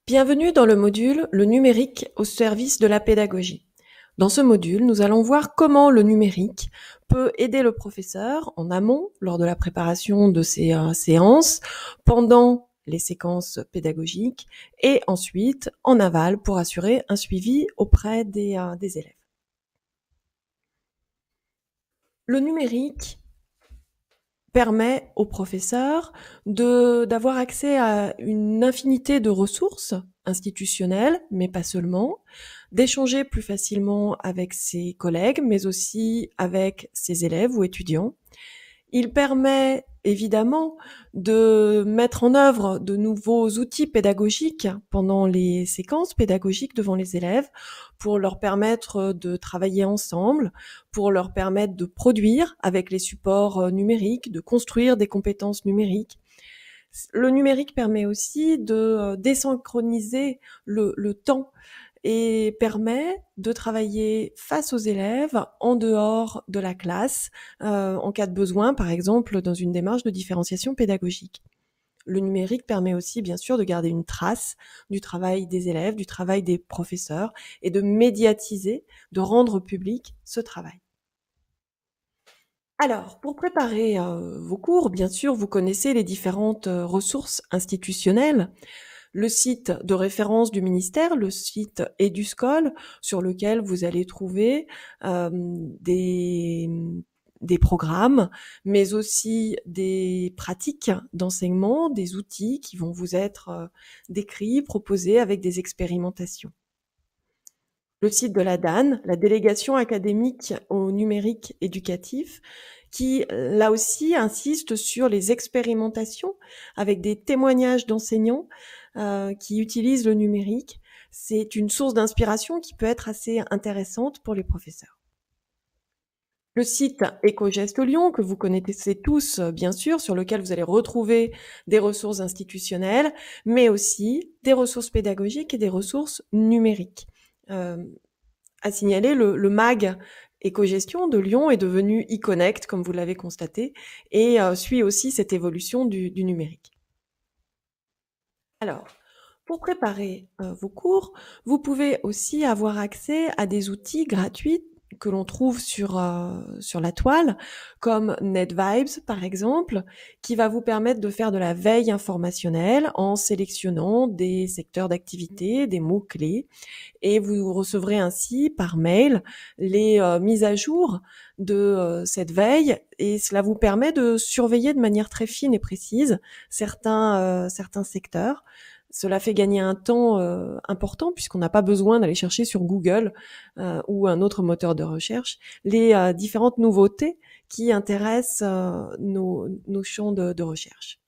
Bienvenue dans le module « Le numérique au service de la pédagogie ». Dans ce module, nous allons voir comment le numérique peut aider le professeur en amont, lors de la préparation de ses séances, pendant les séquences pédagogiques et ensuite en aval pour assurer un suivi auprès des élèves. Le numérique permet aux professeurs d'avoir accès à une infinité de ressources institutionnelles, mais pas seulement, d'échanger plus facilement avec ses collègues, mais aussi avec ses élèves ou étudiants. Il permet évidemment de mettre en œuvre de nouveaux outils pédagogiques pendant les séquences pédagogiques devant les élèves pour leur permettre de travailler ensemble, pour leur permettre de produire avec les supports numériques, de construire des compétences numériques. Le numérique permet aussi de désynchroniser le temps et permet de travailler face aux élèves en dehors de la classe, en cas de besoin, par exemple dans une démarche de différenciation pédagogique. Le numérique permet aussi, bien sûr, de garder une trace du travail des élèves, du travail des professeurs et de médiatiser, de rendre public ce travail. Alors, pour préparer vos cours, bien sûr, vous connaissez les différentes ressources institutionnelles. Le site de référence du ministère, le site EduScol, sur lequel vous allez trouver des programmes, mais aussi des pratiques d'enseignement, des outils qui vont vous être décrits, proposés avec des expérimentations. Le site de la DAN, la délégation académique au numérique éducatif, qui là aussi insiste sur les expérimentations avec des témoignages d'enseignants qui utilisent le numérique. C'est une source d'inspiration qui peut être assez intéressante pour les professeurs. Le site Ecogeste Lyon, que vous connaissez tous bien sûr, sur lequel vous allez retrouver des ressources institutionnelles, mais aussi des ressources pédagogiques et des ressources numériques. À signaler, le MAG Écogestion de Lyon est devenu e-Connect, comme vous l'avez constaté, et suit aussi cette évolution du numérique. Alors, pour préparer vos cours, vous pouvez aussi avoir accès à des outils gratuits que l'on trouve sur la toile, comme NetVibes par exemple, qui va vous permettre de faire de la veille informationnelle en sélectionnant des secteurs d'activité, des mots-clés, et vous recevrez ainsi par mail les mises à jour de cette veille, et cela vous permet de surveiller de manière très fine et précise certains secteurs. Cela fait gagner un temps important puisqu'on n'a pas besoin d'aller chercher sur Google ou un autre moteur de recherche les différentes nouveautés qui intéressent nos champs de recherche.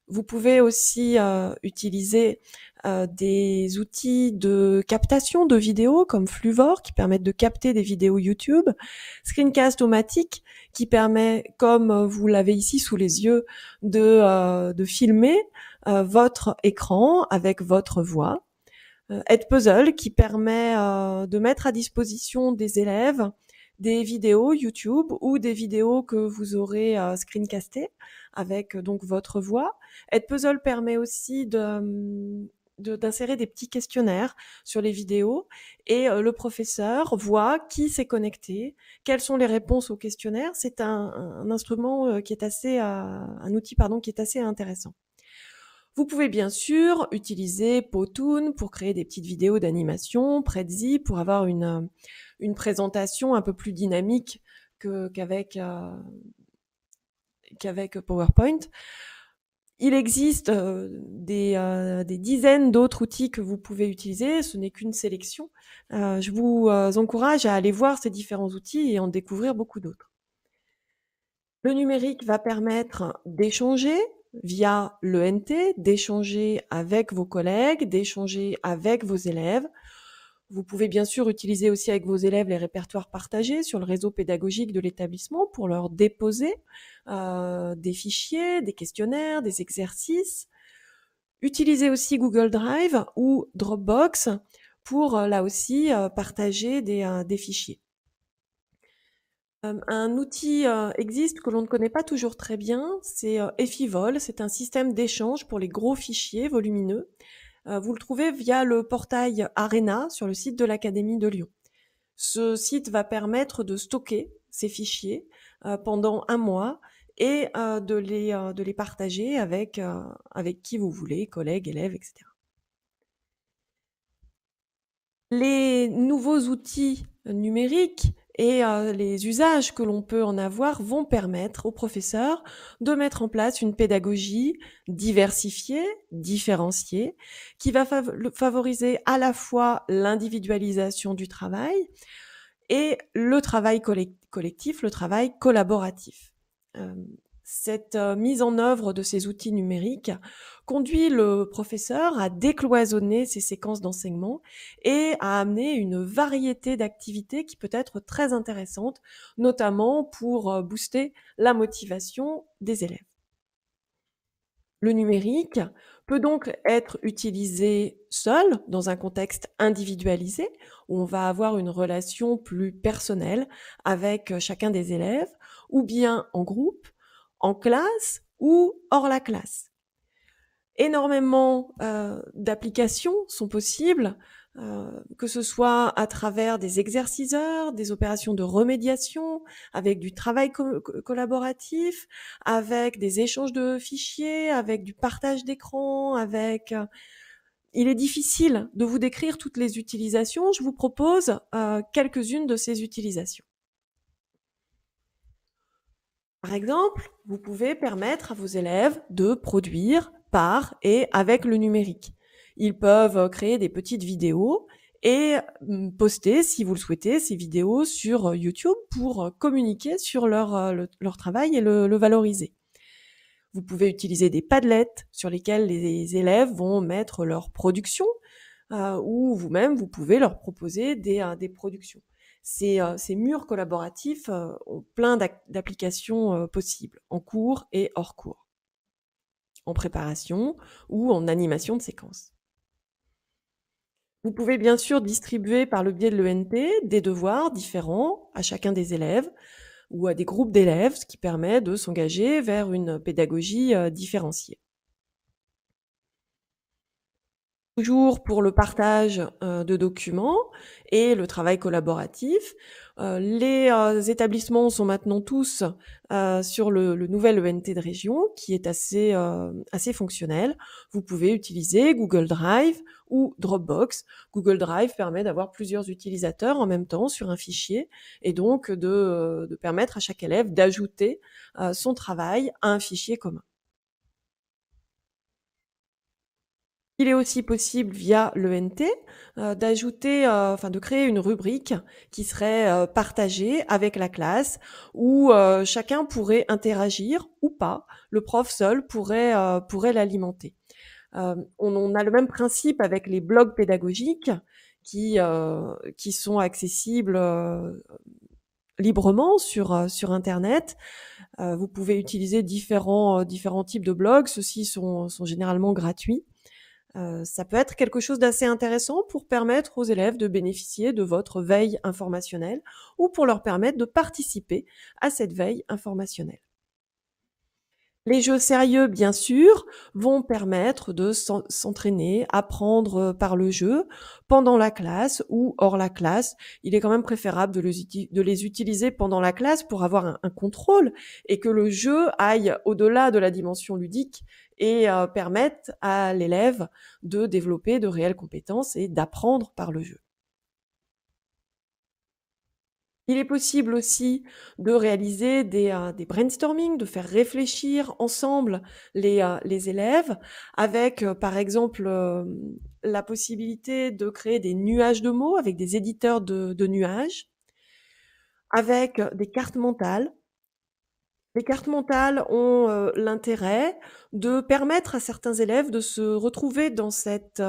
Vous pouvez aussi utiliser des outils de captation de vidéos comme Fluvor qui permettent de capter des vidéos YouTube, Screencast-O-Matic qui permet, comme vous l'avez ici sous les yeux, de filmer votre écran avec votre voix, Edpuzzle qui permet de mettre à disposition des élèves des vidéos YouTube ou des vidéos que vous aurez screencastées avec donc votre voix. Edpuzzle permet aussi d'insérer des petits questionnaires sur les vidéos et le professeur voit qui s'est connecté, quelles sont les réponses aux questionnaires. C'est un instrument qui est assez, un outil pardon qui est assez intéressant. Vous pouvez bien sûr utiliser Powtoon pour créer des petites vidéos d'animation, Prezi pour avoir une présentation un peu plus dynamique qu'avec PowerPoint. Il existe des dizaines d'autres outils que vous pouvez utiliser, ce n'est qu'une sélection. Je vous encourage à aller voir ces différents outils et en découvrir beaucoup d'autres. Le numérique va permettre d'échanger via l'ENT, d'échanger avec vos collègues, d'échanger avec vos élèves. Vous pouvez bien sûr utiliser aussi avec vos élèves les répertoires partagés sur le réseau pédagogique de l'établissement pour leur déposer des fichiers, des questionnaires, des exercices. Utilisez aussi Google Drive ou Dropbox pour là aussi partager des fichiers. Un outil existe que l'on ne connaît pas toujours très bien, c'est Effivol. C'est un système d'échange pour les gros fichiers volumineux Vous le trouvez via le portail Arena sur le site de l'Académie de Lyon. Ce site va permettre de stocker ces fichiers pendant un mois et de les partager avec qui vous voulez, collègues, élèves, etc. Les nouveaux outils numériques et les usages que l'on peut en avoir vont permettre aux professeurs de mettre en place une pédagogie diversifiée, différenciée, qui va favoriser à la fois l'individualisation du travail et le travail collectif, le travail collaboratif. Euh, Cette mise en œuvre de ces outils numériques conduit le professeur à décloisonner ses séquences d'enseignement et à amener une variété d'activités qui peut être très intéressante, notamment pour booster la motivation des élèves. Le numérique peut donc être utilisé seul, dans un contexte individualisé, où on va avoir une relation plus personnelle avec chacun des élèves, ou bien en groupe, en classe ou hors la classe. Énormément d'applications sont possibles, que ce soit à travers des exerciceurs, des opérations de remédiation, avec du travail collaboratif, avec des échanges de fichiers, avec du partage d'écran, avec... Il est difficile de vous décrire toutes les utilisations. Je vous propose quelques-unes de ces utilisations. Par exemple, vous pouvez permettre à vos élèves de produire par et avec le numérique. Ils peuvent créer des petites vidéos et poster, si vous le souhaitez, ces vidéos sur YouTube pour communiquer sur leur travail et le valoriser. Vous pouvez utiliser des Padlet sur lesquels les élèves vont mettre leur production ou vous-même, vous pouvez leur proposer des productions. Ces murs collaboratifs ont plein d'applications possibles, en cours et hors cours, en préparation ou en animation de séquence. Vous pouvez bien sûr distribuer par le biais de l'ENT des devoirs différents à chacun des élèves ou à des groupes d'élèves, ce qui permet de s'engager vers une pédagogie différenciée. Toujours pour le partage de documents et le travail collaboratif. Les établissements sont maintenant tous sur le nouvel ENT de région qui est assez fonctionnel. Vous pouvez utiliser Google Drive ou Dropbox. Google Drive permet d'avoir plusieurs utilisateurs en même temps sur un fichier et donc de permettre à chaque élève d'ajouter son travail à un fichier commun. Il est aussi possible via l'ENT de créer une rubrique qui serait partagée avec la classe où chacun pourrait interagir ou pas. Le prof seul pourrait l'alimenter. On a le même principe avec les blogs pédagogiques qui sont accessibles librement sur Internet. Vous pouvez utiliser différents types de blogs. Ceux-ci sont généralement gratuits. Ça peut être quelque chose d'assez intéressant pour permettre aux élèves de bénéficier de votre veille informationnelle ou pour leur permettre de participer à cette veille informationnelle. Les jeux sérieux, bien sûr, vont permettre de s'entraîner, apprendre par le jeu pendant la classe ou hors la classe. Il est quand même préférable de les utiliser pendant la classe pour avoir un contrôle et que le jeu aille au-delà de la dimension ludique et permette à l'élève de développer de réelles compétences et d'apprendre par le jeu. Il est possible aussi de réaliser des brainstorming, de faire réfléchir ensemble les élèves avec, par exemple, la possibilité de créer des nuages de mots avec des éditeurs de nuages, avec des cartes mentales. Les cartes mentales ont l'intérêt de permettre à certains élèves de se retrouver dans cet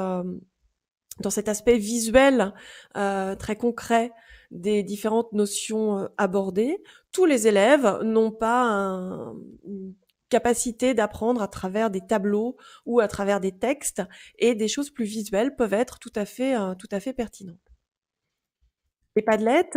aspect visuel très concret des différentes notions abordées. Tous les élèves n'ont pas une capacité d'apprendre à travers des tableaux ou à travers des textes, et des choses plus visuelles peuvent être tout à fait pertinentes. Les Padlet,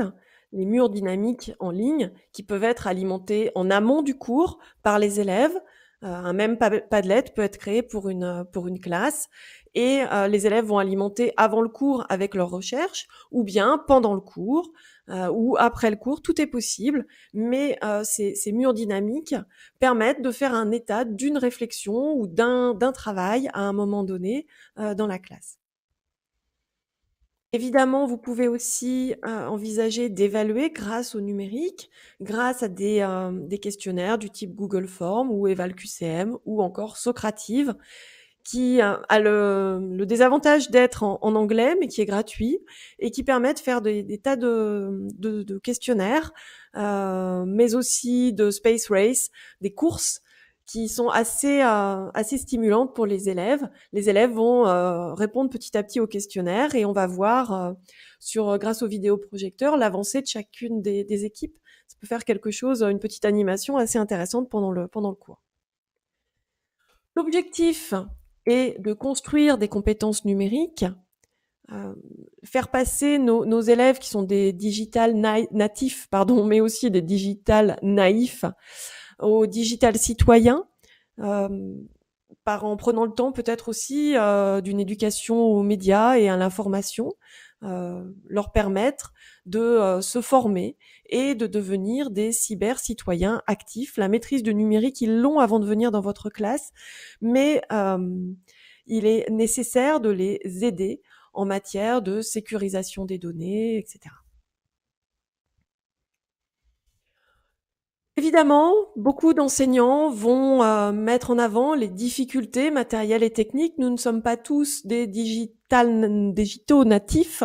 les murs dynamiques en ligne, qui peuvent être alimentés en amont du cours par les élèves, Un même Padlet peut être créé pour une classe et les élèves vont alimenter avant le cours avec leurs recherches ou bien pendant le cours ou après le cours, tout est possible, mais ces murs dynamiques permettent de faire un état d'une réflexion ou d'un travail à un moment donné dans la classe. Évidemment, vous pouvez aussi envisager d'évaluer grâce au numérique, grâce à des questionnaires du type Google Form ou EvalQCM ou encore Socrative, qui a le désavantage d'être en anglais, mais qui est gratuit et qui permet de faire des tas de questionnaires, mais aussi de space race, des courses qui sont assez stimulantes pour les élèves. Les élèves vont répondre petit à petit aux questionnaires et on va voir grâce aux vidéoprojecteurs l'avancée de chacune des équipes. Ça peut faire quelque chose, une petite animation assez intéressante pendant le cours. L'objectif est de construire des compétences numériques, faire passer nos élèves qui sont des digital natifs, mais aussi des digital naïfs, au digital citoyen, en prenant le temps peut-être aussi d'une éducation aux médias et à l'information, leur permettre de se former et de devenir des cyber-citoyens actifs. La maîtrise du numérique, ils l'ont avant de venir dans votre classe, mais il est nécessaire de les aider en matière de sécurisation des données, etc. Évidemment, beaucoup d'enseignants vont mettre en avant les difficultés matérielles et techniques. Nous ne sommes pas tous des digitaux natifs.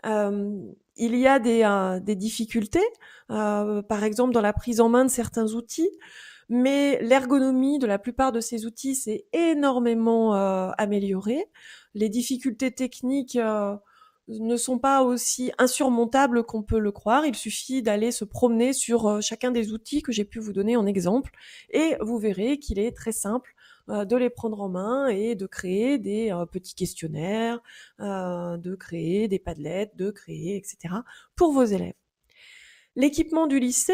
Il y a des difficultés, par exemple dans la prise en main de certains outils, mais l'ergonomie de la plupart de ces outils s'est énormément améliorée. Les difficultés techniques ne sont pas aussi insurmontables qu'on peut le croire. Il suffit d'aller se promener sur chacun des outils que j'ai pu vous donner en exemple et vous verrez qu'il est très simple de les prendre en main et de créer des petits questionnaires, de créer des Padlets, de créer, etc. pour vos élèves. L'équipement du lycée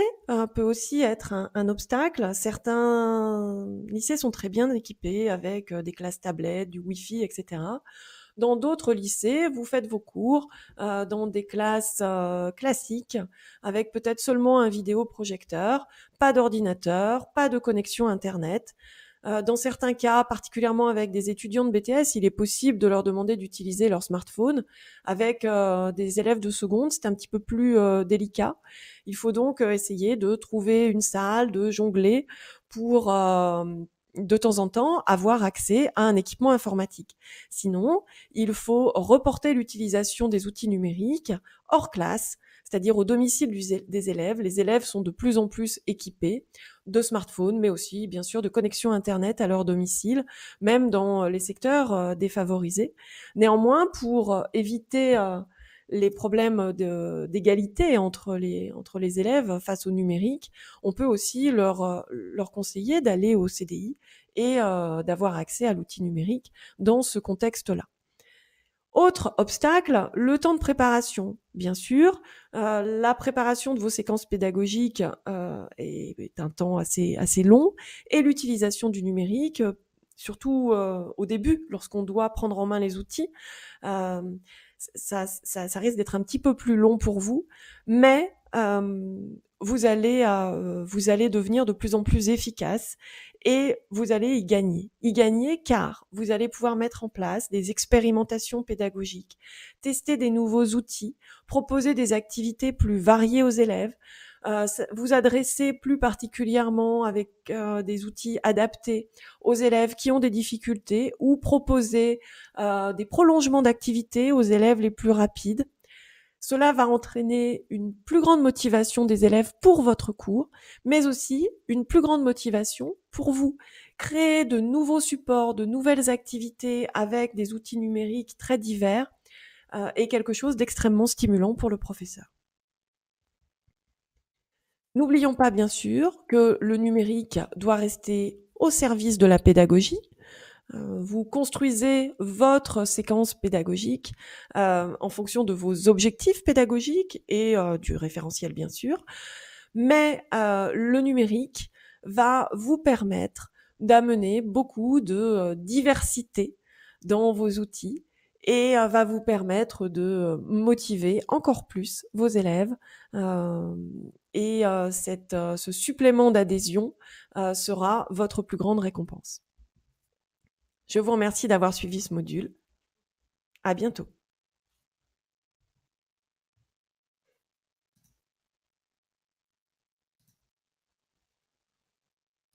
peut aussi être un obstacle. Certains lycées sont très bien équipés avec des classes tablettes, du Wi-Fi, etc. Dans d'autres lycées, vous faites vos cours dans des classes classiques avec peut-être seulement un vidéoprojecteur, pas d'ordinateur, pas de connexion Internet. Dans certains cas, particulièrement avec des étudiants de BTS, il est possible de leur demander d'utiliser leur smartphone. Avec des élèves de seconde, c'est un petit peu plus délicat. Il faut donc essayer de trouver une salle, de jongler pour de temps en temps avoir accès à un équipement informatique. Sinon, il faut reporter l'utilisation des outils numériques hors classe, c'est-à-dire au domicile des élèves. Les élèves sont de plus en plus équipés de smartphones, mais aussi bien sûr de connexion Internet à leur domicile, même dans les secteurs défavorisés. Néanmoins, pour éviter les problèmes d'égalité entre les élèves face au numérique, on peut aussi leur conseiller d'aller au CDI et d'avoir accès à l'outil numérique dans ce contexte-là. Autre obstacle, le temps de préparation. Bien sûr, la préparation de vos séquences pédagogiques est un temps assez long et l'utilisation du numérique, surtout au début, lorsqu'on doit prendre en main les outils, euh, ça risque d'être un petit peu plus long pour vous, mais vous allez devenir de plus en plus efficace et vous allez y gagner. Y gagner car vous allez pouvoir mettre en place des expérimentations pédagogiques, tester des nouveaux outils, proposer des activités plus variées aux élèves, vous adresser plus particulièrement avec des outils adaptés aux élèves qui ont des difficultés ou proposer des prolongements d'activités aux élèves les plus rapides. Cela va entraîner une plus grande motivation des élèves pour votre cours, mais aussi une plus grande motivation pour vous. Créer de nouveaux supports, de nouvelles activités avec des outils numériques très divers est quelque chose d'extrêmement stimulant pour le professeur. N'oublions pas bien sûr que le numérique doit rester au service de la pédagogie. Vous construisez votre séquence pédagogique en fonction de vos objectifs pédagogiques et du référentiel bien sûr, mais le numérique va vous permettre d'amener beaucoup de diversité dans vos outils et va vous permettre de motiver encore plus vos élèves. Euh, et ce supplément d'adhésion sera votre plus grande récompense. Je vous remercie d'avoir suivi ce module. À bientôt.